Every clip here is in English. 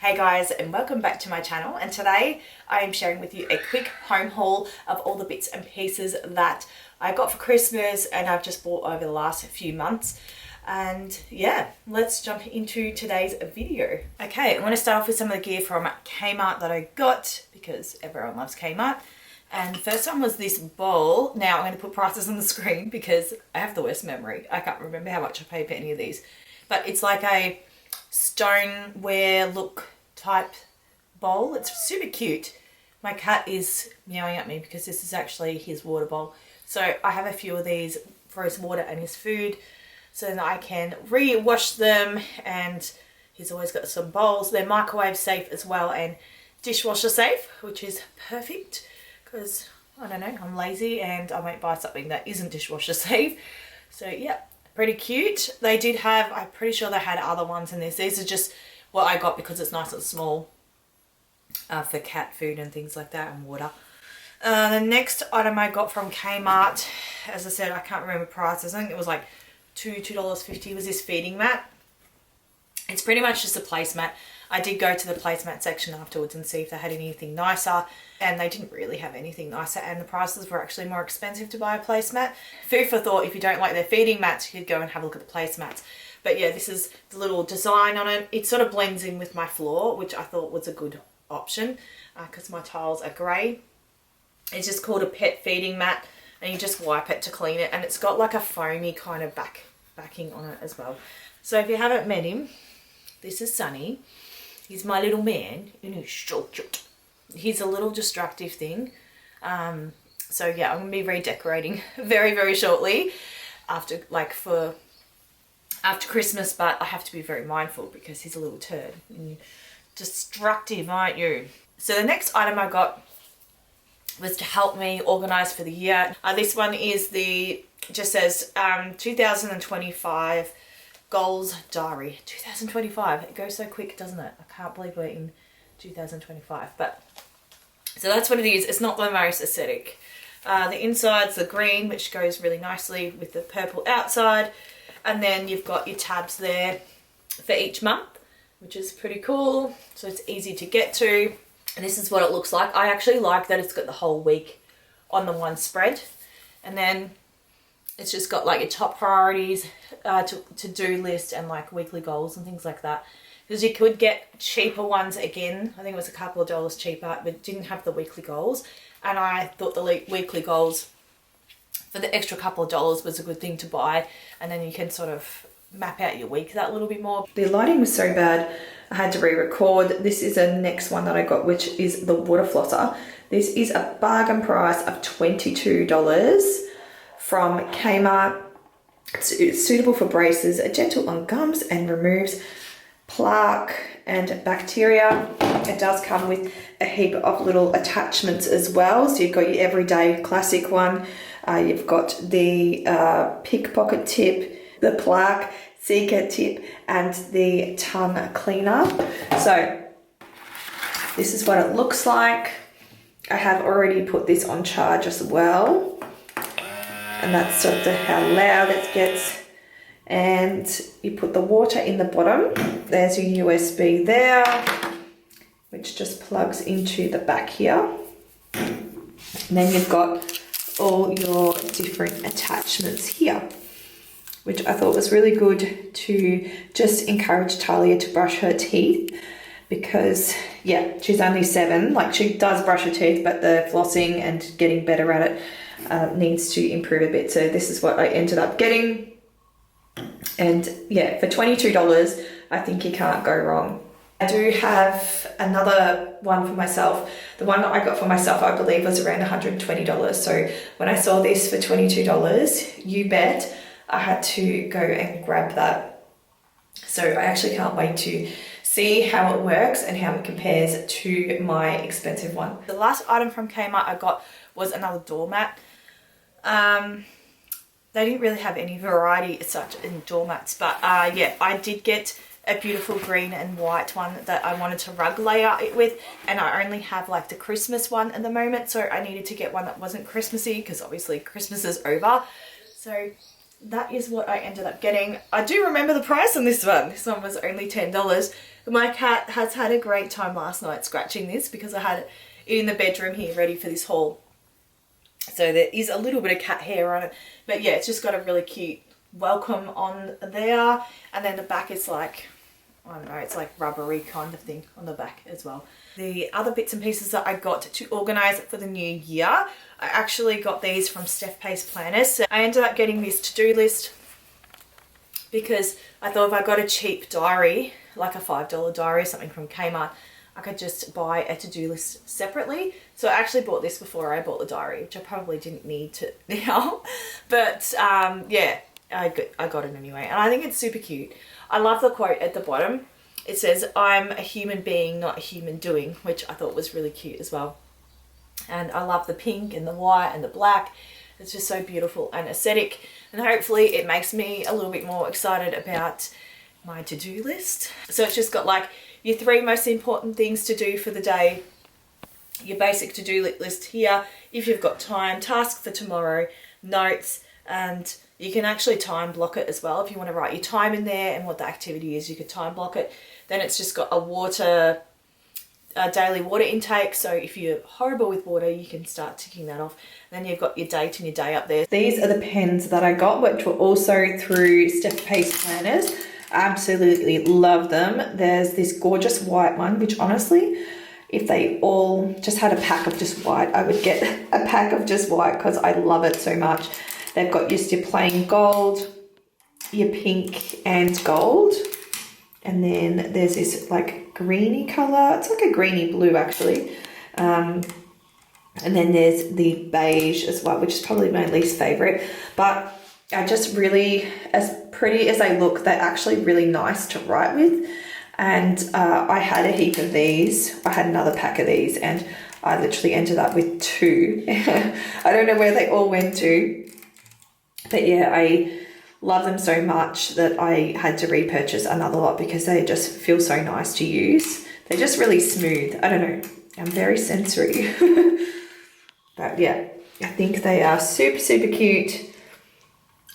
Hey guys, and welcome back to my channel, and today I am sharing with you a quick home haul of all the bits and pieces that I got for Christmas and I've just bought over the last few months. And yeah, let's jump into today's video. Okay, I'm going to start off with some of the gear from Kmart that I got because everyone loves Kmart. And the first one was this bowl. Now I'm going to put prices on the screen because I have the worst memory. I can't remember how much I paid for any of these. But it's like a stoneware look type bowl. It's super cute. My cat is meowing at me because this is actually his water bowl. So I have a few of these for his water and his food so that I can re-wash them, and he's always got some bowls. They're microwave safe as well and dishwasher safe, which is perfect because I don't know, I'm lazy and I won't buy something that isn't dishwasher safe. So yeah, pretty cute. They did have, I'm pretty sure they had other ones in this. These are just what I got because it's nice and small for cat food and things like that, and water. The next item I got from Kmart, as I said, I can't remember prices. I think it was like $2.50 was this feeding mat. It's pretty much just a placemat. I did go to the placemat section afterwards and see if they had anything nicer, and they didn't really have anything nicer, and the prices were actually more expensive to buy a placemat. Food for thought, if you don't like their feeding mats, you could go and have a look at the placemats. But yeah, this is the little design on it. It sort of blends in with my floor, which I thought was a good option because my tiles are grey. It's just called a pet feeding mat, and you just wipe it to clean it, and it's got like a foamy kind of backing on it as well. So if you haven't met him, this is Sunny. He's my little man, and he's a little destructive thing. So yeah, I'm gonna be redecorating very, very shortly after Christmas, but I have to be very mindful because he's a little turd. And you're destructive, aren't you? So the next item I got was to help me organize for the year. This one is just says 2025 goals diary. 2025, it goes so quick, doesn't it? I can't believe we're in 2025. But so that's what it is. It's not the most aesthetic. The inside's the green, which goes really nicely with the purple outside, and then you've got your tabs there for each month, which is pretty cool. So it's easy to get to, and this is what it looks like. I actually like that it's got the whole week on the one spread, and then it's just got like your top priorities, to-do list, and like weekly goals and things like that. Because you could get cheaper ones again. I think it was a couple of dollars cheaper, but it didn't have the weekly goals. And I thought the weekly goals for the extra couple of dollars was a good thing to buy. And then you can sort of map out your week that little bit more. The lighting was so bad, I had to re-record. This is the next one that I got, which is the water flosser. This is a bargain price of $22 from Kmart. It's suitable for braces, gentle on gums, and removes plaque and bacteria. It does come with a heap of little attachments as well. So you've got your everyday classic one. You've got the pickpocket tip, the plaque seeker tip, and the tongue cleaner. So this is what it looks like. I have already put this on charge as well. And that's sort of how loud it gets. And you put the water in the bottom. There's your USB there, which just plugs into the back here. And then you've got all your different attachments here, which I thought was really good to just encourage Talia to brush her teeth, because yeah, she's only 7. Like, she does brush her teeth, but the flossing and getting better at it needs to improve a bit. So this is what I ended up getting, and yeah, for $22 I think you can't go wrong. I do have another one for myself. The one that I got for myself, I believe, was around $120. So when I saw this for $22, you bet I had to go and grab that. So I actually can't wait to see how it works and how it compares to my expensive one. The last item from Kmart I got was another doormat. They didn't really have any variety as such in doormats, but yeah, I did get a beautiful green and white one that I wanted to rug layer it with, and I only have like the Christmas one at the moment, so I needed to get one that wasn't Christmassy because obviously Christmas is over. So that is what I ended up getting. I do remember the price on this one. This one was only $10. My cat has had a great time last night scratching this because I had it in the bedroom here ready for this haul. So there is a little bit of cat hair on it. But yeah, it's just got a really cute welcome on there. And then the back is like, I don't know, it's like rubbery kind of thing on the back as well. The other bits and pieces that I got to organise for the new year, I actually got these from Steph Pace Planners. So I ended up getting this to-do list because I thought if I got a cheap diary, like a $5 diary or something from Kmart, I could just buy a to-do list separately. So I actually bought this before I bought the diary, which I probably didn't need to now. But yeah, I got it anyway. And I think it's super cute. I love the quote at the bottom. It says, "I'm a human being, not a human doing," which I thought was really cute as well. And I love the pink and the white and the black. It's just so beautiful and aesthetic. And hopefully it makes me a little bit more excited about my to-do list. So it's just got like your 3 most important things to do for the day, your basic to-do list here, if you've got time, tasks for tomorrow, notes, and you can actually time block it as well. If you want to write your time in there and what the activity is, you could time block it. Then it's just got a daily water intake. So if you're horrible with water, you can start ticking that off. Then you've got your date and your day up there. These are the pens that I got, which were also through Steph Pace Planners. Absolutely love them. There's this gorgeous white one, which honestly, if they all just had a pack of just white, I would get a pack of just white because I love it so much. They've got just your plain gold, your pink and gold. And then there's this like greeny colour. It's like a greeny blue actually. And then there's the beige as well, which is probably my least favourite. But I just really, as pretty as they look, they're actually really nice to write with. And I had a heap of these. I had another pack of these and I literally ended up with 2. I don't know where they all went to. But yeah, I love them so much that I had to repurchase another lot because they just feel so nice to use. They're just really smooth. I don't know. I'm very sensory. But yeah, I think they are super, super cute.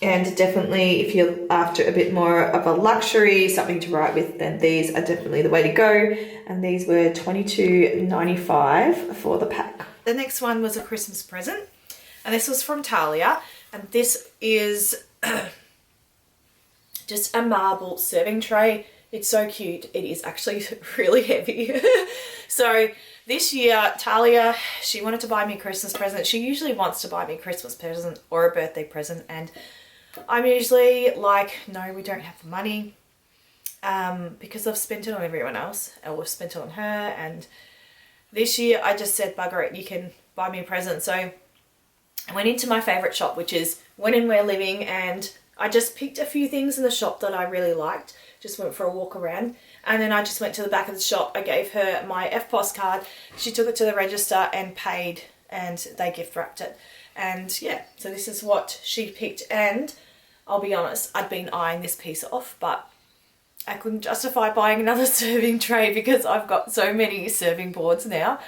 And definitely if you're after a bit more of a luxury, something to write with, then these are definitely the way to go. And these were $22.95 for the pack. The next one was a Christmas present. And this was from Talia. And this is just a marble serving tray. It's so cute. It is actually really heavy. So this year, Talia, she wanted to buy me a Christmas present. She usually wants to buy me a Christmas present or a birthday present. And I'm usually like, no, we don't have the money because I've spent it on everyone else or we've spent it on her. And this year I just said, bugger it, you can buy me a present. So I went into my favourite shop, which is When and Where Living, and I just picked a few things in the shop that I really liked. Just went for a walk around. And then I just went to the back of the shop. I gave her my EFTPOS card. She took it to the register and paid, and they gift wrapped it. And yeah, so this is what she picked. And I'll be honest, I'd been eyeing this piece off, but I couldn't justify buying another serving tray because I've got so many serving boards now.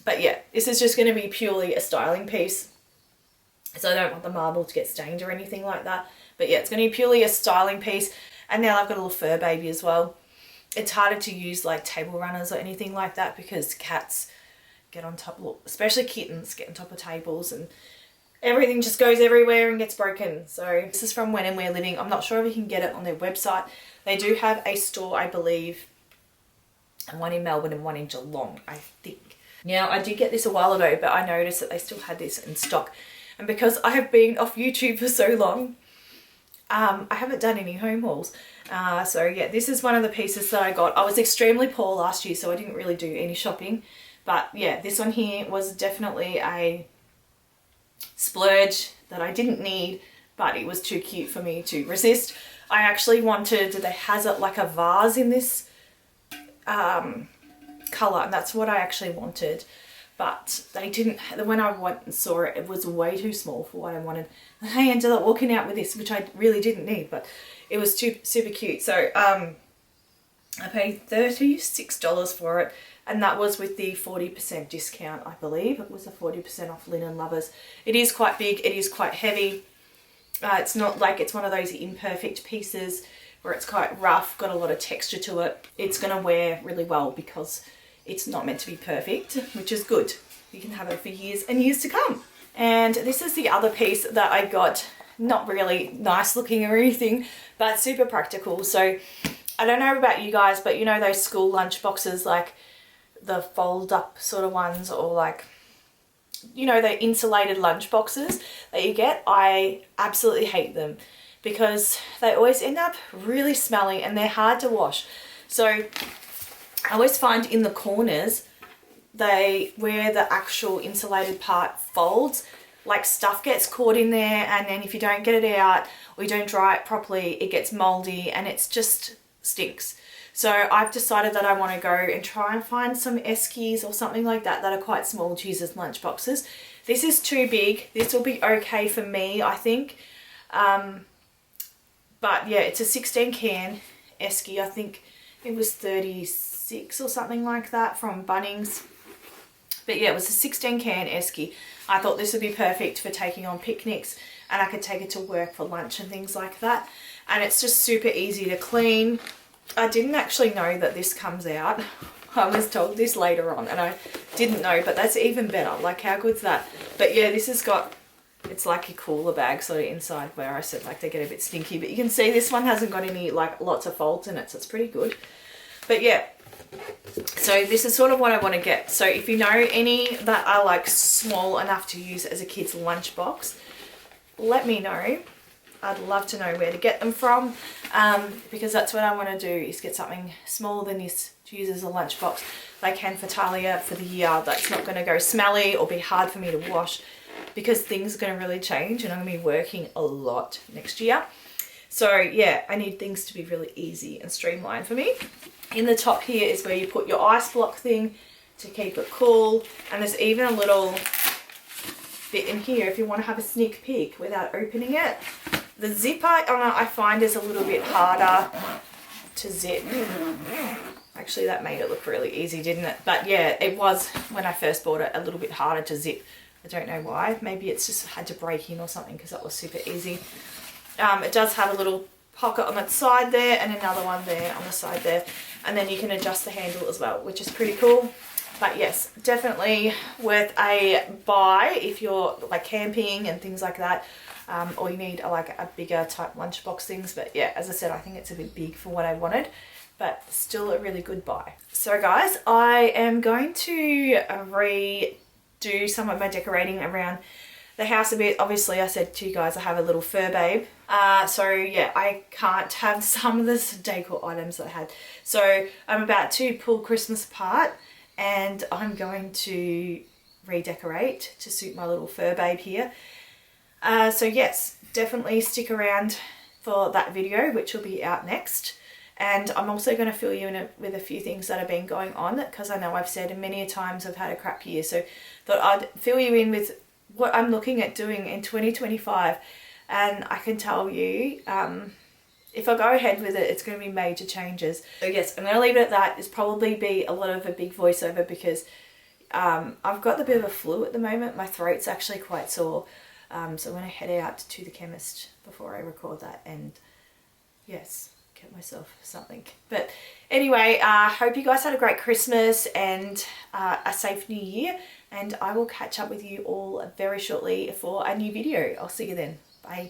But yeah, this is just going to be purely a styling piece. So I don't want the marble to get stained or anything like that. But yeah, it's going to be purely a styling piece. And now I've got a little fur baby as well. It's harder to use like table runners or anything like that because cats get on top, especially kittens, get on top of tables and everything just goes everywhere and gets broken. So this is from When and Where Living. I'm not sure if you can get it on their website. They do have a store, I believe, one in Melbourne and one in Geelong, I think. Now, I did get this a while ago, but I noticed that they still had this in stock. And because I have been off YouTube for so long, I haven't done any home hauls. So yeah, this is one of the pieces that I got. I was extremely poor last year, so I didn't really do any shopping. But yeah, this one here was definitely a splurge that I didn't need, but it was too cute for me to resist. I actually wanted, they has it like a vase in this colour, and that's what I actually wanted. But they didn't, when I went and saw it, it was way too small for what I wanted. And I ended up walking out with this, which I really didn't need, but it was super cute. So I paid $36 for it, and that was with the 40% discount, I believe. It was a 40% off Linen Lovers. It is quite big, it is quite heavy. It's not like it's one of those imperfect pieces where it's quite rough, got a lot of texture to it. It's going to wear really well because it's not meant to be perfect, which is good. You can have it for years and years to come. And this is the other piece that I got, not really nice looking or anything, but super practical. So I don't know about you guys, but you know those school lunch boxes, like the fold up sort of ones, or like, you know, the insulated lunch boxes that you get? I absolutely hate them because they always end up really smelly and they're hard to wash. So I always find in the corners, where the actual insulated part folds, like stuff gets caught in there, and then if you don't get it out or you don't dry it properly, it gets moldy and it's just stinks. So I've decided that I want to go and try and find some Eskies or something like that that are quite small to use as lunch boxes. This is too big. This will be okay for me, I think. But yeah, it's a 16 can Esky. I think it was 36 or something like that from Bunnings. But yeah, it was a 16 can Esky. I thought this would be perfect for taking on picnics, and I could take it to work for lunch and things like that. And it's just super easy to clean. I didn't actually know that this comes out. I was told this later on and I didn't know, but that's even better. Like, how good's that? But yeah, this has got, it's like a cooler bag sort of inside, where I said like they get a bit stinky, but you can see this one hasn't got any, like, lots of folds in it, so it's pretty good. But yeah, so this is sort of what I want to get. So if you know any that are like small enough to use as a kid's lunchbox, let me know. I'd love to know where to get them from, because that's what I want to do, is get something smaller than this to use as a lunchbox. They can for Talia for the year. That's not going to go smelly or be hard for me to wash, because things are going to really change and I'm going to be working a lot next year. So yeah, I need things to be really easy and streamlined for me. In the top here is where you put your ice block thing to keep it cool, and there's even a little bit in here if you want to have a sneak peek without opening it. The zipper I find is a little bit harder to zip. Actually, that made it look really easy, didn't it? But yeah, it was, when I first bought it, a little bit harder to zip. I don't know why. Maybe it's just had to break in or something, because that was super easy. It does have a little pocket on the side there and another one there on the side there. And then you can adjust the handle as well, which is pretty cool. But yes, definitely worth a buy if you're like camping and things like that. Or you need like a bigger type lunchbox things. But yeah, as I said, I think it's a bit big for what I wanted, but still a really good buy. So guys, I am going to redo some of my decorating around the house a bit. Obviously, I said to you guys, I have a little fur babe. So yeah, I can't have some of the decor items that I had. So I'm about to pull Christmas apart, and I'm going to redecorate to suit my little fur babe here. So yes, definitely stick around for that video, which will be out next. And I'm also going to fill you in with a few things that have been going on, because I know I've said many times I've had a crap year. So thought I'd fill you in with what I'm looking at doing in 2025. And I can tell you, if I go ahead with it, it's going to be major changes. So yes, I'm going to leave it at that. It's probably be a lot of a big voiceover, because I've got a bit of a flu at the moment. My throat's actually quite sore. So I'm going to head out to the chemist before I record that, and yes, get myself something. But anyway, hope you guys had a great Christmas and a safe new year, and I will catch up with you all very shortly for a new video. I'll see you then. Bye.